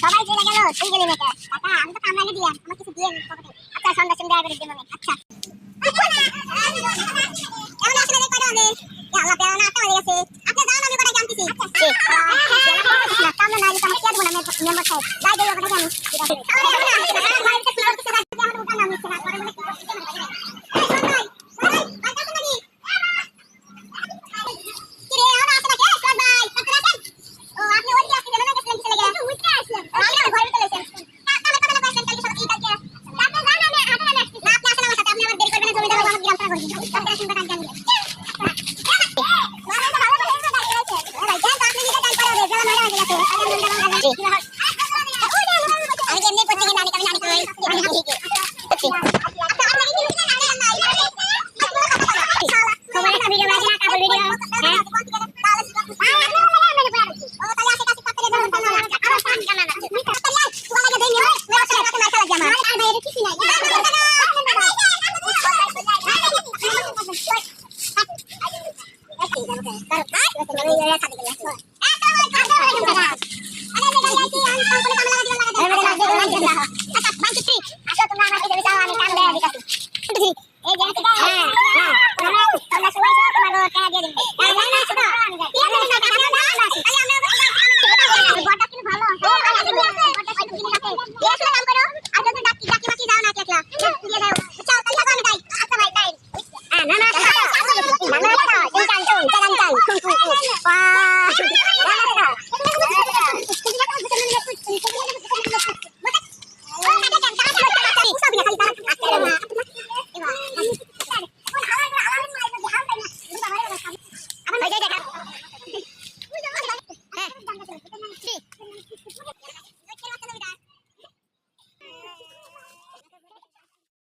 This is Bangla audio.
সবাই চলে গেল, তুই গেলি না কেন? কাকা আমি তো কামড়ালে দিলাম, আমার কিছু দিয়ে নি পকেটে। আচ্ছা সন্ধ্যা সন্ধ্যা করে দিই মনে। আচ্ছা এমন আসলে কয়টা হবে? ইয়া আল্লাহ পেও না একটা হয়ে গেছে। আপনি যান আমি কোথায় জানতেছি। কামড়া না দিলে আমার কি দেব না মেম্বার সাহেব। যাই দেই ওখানে জানি।